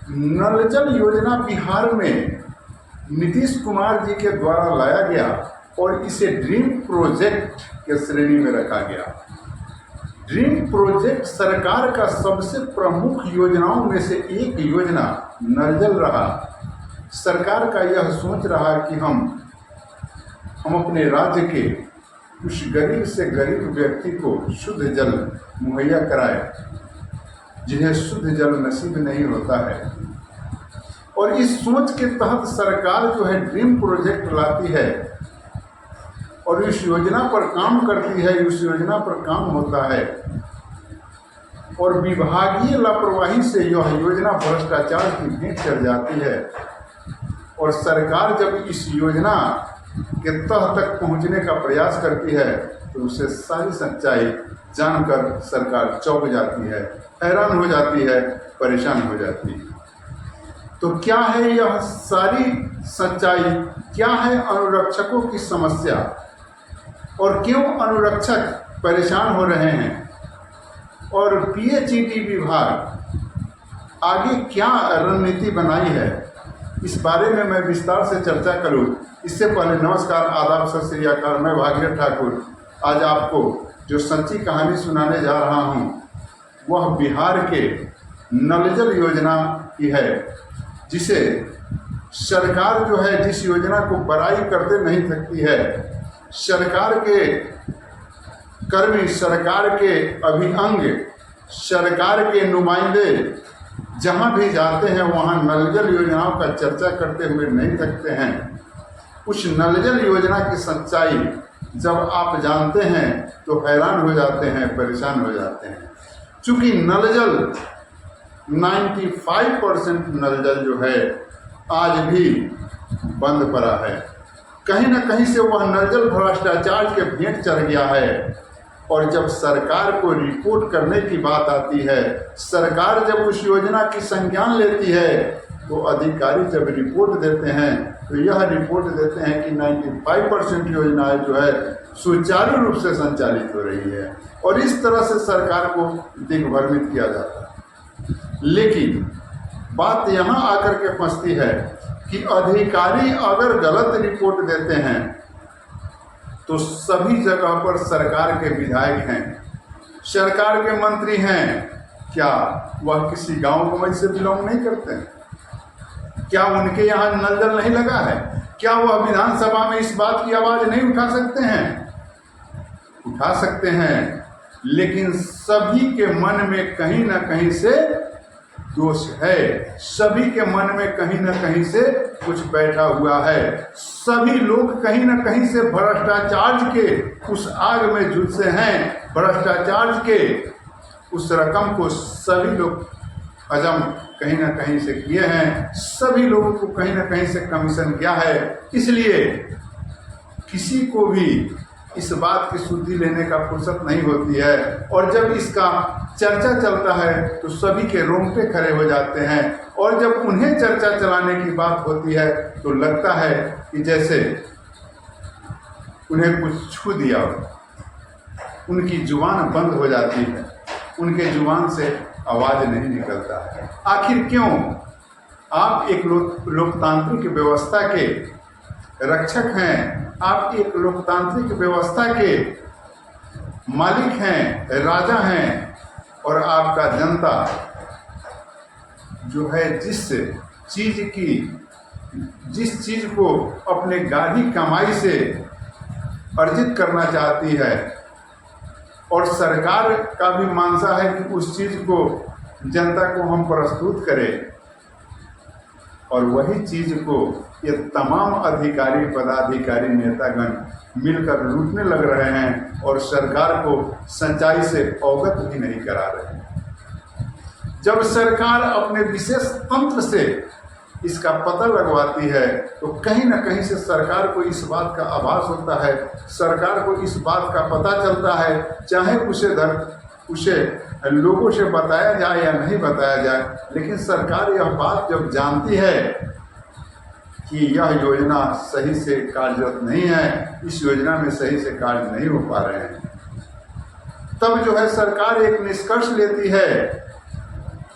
नल जल योजना बिहार में नीतीश कुमार जी के द्वारा लाया गया और इसे ड्रीम प्रोजेक्ट के श्रेणी में रखा गया। ड्रीम प्रोजेक्ट सरकार का सबसे प्रमुख योजनाओं में से एक योजना नल जल रहा। सरकार का यह सोच रहा कि हम अपने राज्य के उस गरीब से गरीब व्यक्ति को शुद्ध जल मुहैया कराए जिन्हें शुद्ध जल नसीब नहीं होता है। और इस सोच के तहत सरकार जो है ड्रीम प्रोजेक्ट लाती है और इस योजना पर काम करती है, उस योजना पर काम होता है और विभागीय लापरवाही से यह योजना भ्रष्टाचार की भेंट चढ़ जाती है। और सरकार जब इस योजना के तह तक पहुंचने का प्रयास करती है तो उसे सारी सच्चाई जानकर सरकार चौंक जाती है, हैरान हो जाती है, परेशान हो जाती है। तो क्या है यह सारी सच्चाई, क्या है अनुरक्षकों की समस्या और क्यों अनुरक्षक परेशान हो रहे हैं और पीएचईडी विभाग आगे क्या रणनीति बनाई है, इस बारे में मैं विस्तार से चर्चा करूं। इससे पहले नमस्कार, आदाब, सत श्री अकाल। मैं भागीरथ ठाकुर आज आपको जो सच्ची कहानी सुनाने जा रहा हूं वह बिहार के नल जल योजना की है, जिसे सरकार जो है जिस योजना को बड़ाई करते नहीं थकती है। सरकार के कर्मी, सरकार के अभिअंग, सरकार के नुमाइंदे जहाँ भी जाते हैं वहाँ नल जल योजनाओं का चर्चा करते हुए नहीं थकते हैं। उस नल जल योजना की सच्चाई जब आप जानते हैं तो हैरान हो जाते हैं, परेशान हो जाते हैं। चूँकि नल जल 95% नल जल जो है आज भी बंद पड़ा है। कहीं न कहीं से वह नल जल भ्रष्टाचार के भेंट चढ़ गया है। और जब सरकार को रिपोर्ट करने की बात आती है, सरकार जब उस योजना की संज्ञान लेती है तो अधिकारी जब रिपोर्ट देते हैं तो यह रिपोर्ट देते हैं कि 95% योजनाएं जो है सुचारू रूप से संचालित हो रही है और इस तरह से सरकार को दिग्भ्रमित किया जाता है। लेकिन बात यहाँ आकर के फंसती है कि अधिकारी अगर गलत रिपोर्ट देते हैं तो सभी जगह पर सरकार के विधायक हैं, सरकार के मंत्री हैं, क्या वह किसी गांव गंवई से बिलोंग नहीं करते हैं? क्या उनके यहाँ नल जल नहीं लगा है? क्या वह विधानसभा में इस बात की आवाज़ नहीं उठा सकते हैं? उठा सकते हैं, लेकिन सभी के मन में कहीं ना कहीं से दोष है, सभी के मन में कहीं ना कहीं से कुछ बैठा हुआ है। सभी लोग कहीं ना कहीं से भ्रष्टाचार के उस आग में झुलसे हैं। भ्रष्टाचार के उस रकम को सभी लोग हजम कहीं ना कहीं से किए हैं। सभी लोगों को कहीं ना कहीं से कमीशन किया है। इसलिए किसी को भी इस बात की शुद्धि लेने का फुर्सत नहीं होती है और जब इसका चर्चा चलता है तो सभी के रोंगटे खड़े हो जाते हैं और जब उन्हें चर्चा चलाने की बात होती है तो लगता है कि जैसे उन्हें कुछ छू दिया हो। उनकी जुबान बंद हो जाती है, उनके जुबान से आवाज़ नहीं निकलता है। आखिर क्यों? आप एक लोकतांत्रिक व्यवस्था के रक्षक हैं, आप एक लोकतांत्रिक व्यवस्था के मालिक हैं, राजा हैं और आपका जनता जो है जिस चीज़ को अपने गाढ़ी कमाई से अर्जित करना चाहती है और सरकार का भी मानसा है कि उस चीज़ को जनता को हम प्रस्तुत करें और वही चीज़ को ये तमाम अधिकारी, पदाधिकारी, नेतागण मिलकर लूटने लग रहे हैं और सरकार को सच्चाई से अवगत भी नहीं करा रहे हैं। जब सरकार अपने विशेष तंत्र से इसका पता लगवाती है तो कहीं ना कहीं से सरकार को इस बात का आभास होता है, सरकार को इस बात का पता चलता है, चाहे उसे लोगों से बताया जाए या नहीं बताया जाए, लेकिन सरकार यह बात जब जानती है कि यह योजना सही से कार्यरत नहीं है, इस योजना में सही से कार्य नहीं हो पा रहे हैं, तब जो है सरकार एक निष्कर्ष लेती है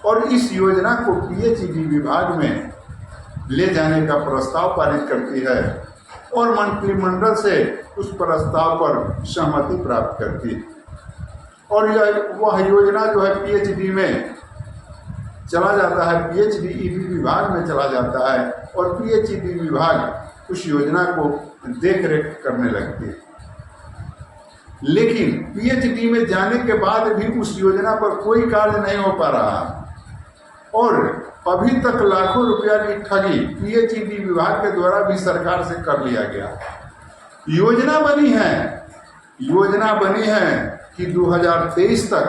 और इस योजना को पीएचईडी विभाग में ले जाने का प्रस्ताव पारित करती है और मंत्रिमंडल से उस प्रस्ताव पर सहमति प्राप्त करती है। और वह योजना जो है पीएचईडी में चला जाता है, पीएचईडी विभाग में चला जाता है और पीएचईडी विभाग उस योजना को देख रेख करने लगती है। लेकिन पीएचईडी में जाने के बाद भी उस योजना पर कोई कार्य नहीं हो पा रहा और अभी तक लाखों रुपया की ठगी पीएचईडी विभाग के द्वारा भी सरकार से कर लिया गया। योजना बनी है कि 2023 से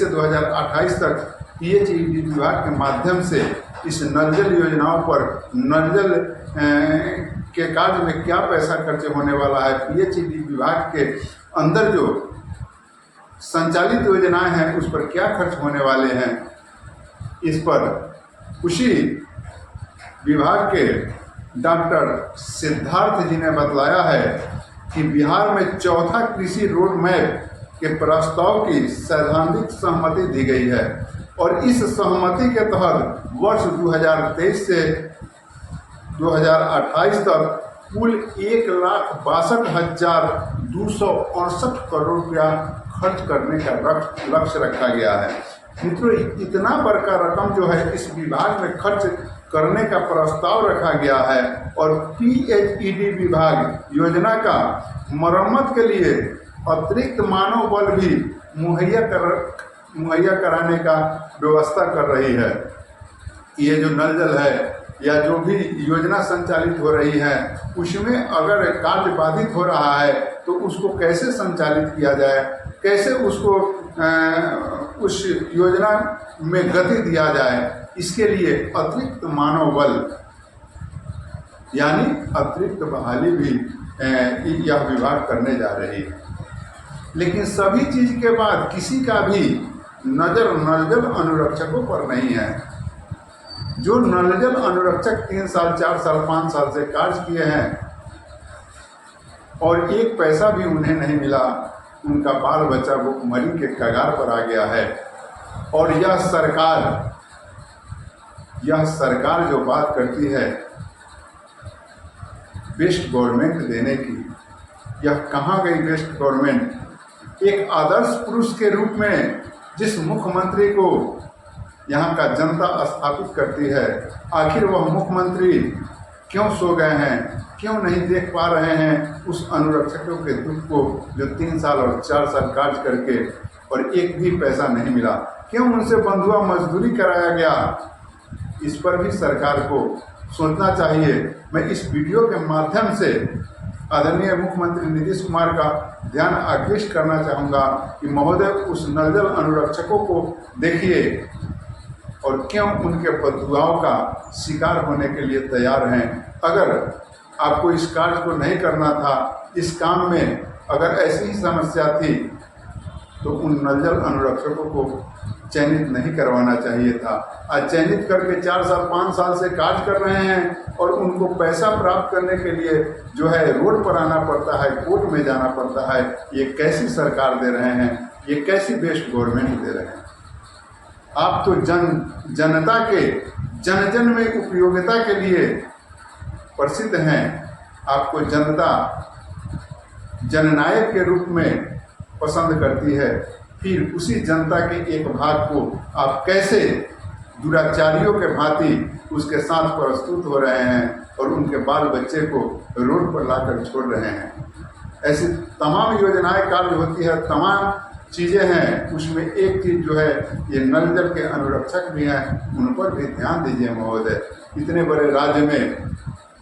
2028 तक पीएचईडी विभाग के माध्यम से इस नल जल योजनाओं पर नल जल के कार्य में क्या पैसा खर्च होने वाला है, पीएचईडी विभाग के अंदर जो संचालित योजनाएं हैं उस पर क्या खर्च होने वाले हैं, इस पर उसी विभाग के डॉक्टर सिद्धार्थ जी ने बतलाया है कि बिहार में चौथा कृषि रोड मैप के प्रस्ताव की सैद्धांतिक सहमति दी गई है और इस सहमति के तहत वर्ष 2023 से 2028 तक कुल 1,62,268 करोड़ रुपया खर्च करने का लक्ष्य रखा गया है। मित्रों, इतना बड़का रकम जो है इस विभाग में खर्च करने का प्रस्ताव रखा गया है और पीएचईडी विभाग योजना का मरम्मत के लिए अतिरिक्त मानव बल भी मुहैया कराने का व्यवस्था कर रही है। ये जो नल जल है या जो भी योजना संचालित हो रही है उसमें अगर कार्य बाधित हो रहा है तो उसको कैसे संचालित किया जाए, कैसे उसको उस योजना में गति दिया जाए, इसके लिए अतिरिक्त मानव बल यानी अतिरिक्त बहाली भी यह विभाग करने जा रही है। लेकिन सभी चीज के बाद किसी का भी नजर नल जल अनुरक्षकों पर नहीं है। जो नल जल अनुरक्षक 3 साल 4 साल 5 साल से कार्य किए हैं और एक पैसा भी उन्हें नहीं मिला, उनका बाल बच्चा भुखमरी के कगार पर आ गया है। और यह सरकार जो बात करती है बेस्ट गवर्नमेंट देने की, यह कहाँ गई बेस्ट गवर्नमेंट? एक आदर्श पुरुष के रूप में जिस मुख्यमंत्री को यहाँ का जनता स्थापित करती है, आखिर वह मुख्यमंत्री क्यों सो गए हैं, क्यों नहीं देख पा रहे हैं उस अनुरक्षकों के दुख को जो 3 साल और 4 साल कार्य करके और एक भी पैसा नहीं मिला, क्यों उनसे बंधुआ मजदूरी कराया गया? इस पर भी सरकार को सोचना चाहिए। मैं इस वीडियो के माध्यम से आदरणीय मुख्यमंत्री नीतीश कुमार का ध्यान आकृष्ट करना चाहूँगा कि महोदय उस नल जल अनुरक्षकों को देखिए और क्यों उनके बददुआओं का शिकार होने के लिए तैयार हैं। अगर आपको इस कार्य को नहीं करना था, इस काम में अगर ऐसी ही समस्या थी तो उन नल जल अनुरक्षकों को चयनित नहीं करवाना चाहिए था। आज चयनित करके 4 साल 5 साल से कार्य कर रहे हैं और उनको पैसा प्राप्त करने के लिए जो है रोड पर आना पड़ता है, कोर्ट में जाना पड़ता है। ये कैसी सरकार दे रहे हैं, ये कैसी बेस्ट गवर्नमेंट दे रहे हैं? आप तो जनता के जन में उपयोगिता के लिए प्रसिद्ध हैं। आपको जनता जननायक के रूप में पसंद करती है, फिर उसी जनता के एक भाग को आप कैसे दुराचारियों के भांति उसके साथ प्रस्तुत हो रहे हैं और उनके बाल बच्चे को रोड पर लाकर छोड़ रहे हैं। ऐसी तमाम योजनाएं कार्य होती है, तमाम चीज़ें हैं, उसमें एक चीज़ जो है ये नल जल के अनुरक्षक भी हैं, उन पर भी ध्यान दीजिए महोदय। इतने बड़े राज्य में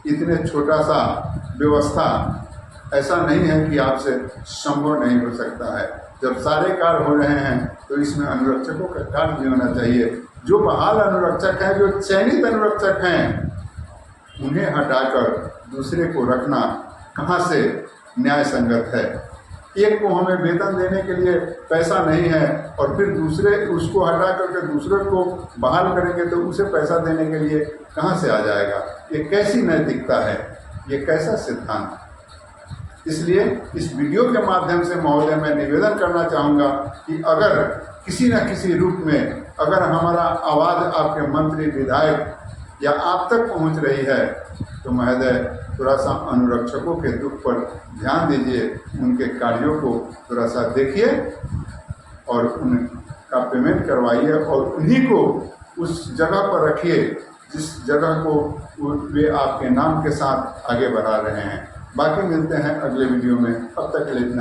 इतने छोटा सा व्यवस्था ऐसा नहीं है कि आपसे संभव नहीं हो सकता है। जब सारे कार्य हो रहे हैं तो इसमें अनुरक्षकों का कार्य भी होना चाहिए। जो बहाल अनुरक्षक हैं, जो चयनित अनुरक्षक हैं, उन्हें हटाकर दूसरे को रखना कहाँ से न्याय संगत है? एक को हमें वेतन देने के लिए पैसा नहीं है और फिर दूसरे उसको हटा करके दूसरे को बहाल करेंगे तो उसे पैसा देने के लिए कहाँ से आ जाएगा? ये कैसी नैतिकता है? ये कैसा सिद्धांत? इसलिए इस वीडियो के माध्यम से महोदय मैं निवेदन करना चाहूँगा कि अगर किसी न किसी रूप में अगर हमारा आवाज़ आपके मंत्री विधायक या आप तक पहुंच रही है तो महोदय थोड़ा सा अनुरक्षकों के दुख पर ध्यान दीजिए, उनके कार्यों को थोड़ा सा देखिए और उनका पेमेंट करवाइए और उन्हीं को उस जगह पर रखिए जिस जगह को वे आपके नाम के साथ आगे बढ़ा रहे हैं। बाकी मिलते हैं अगले वीडियो में, अब तक के लिए इतना ही।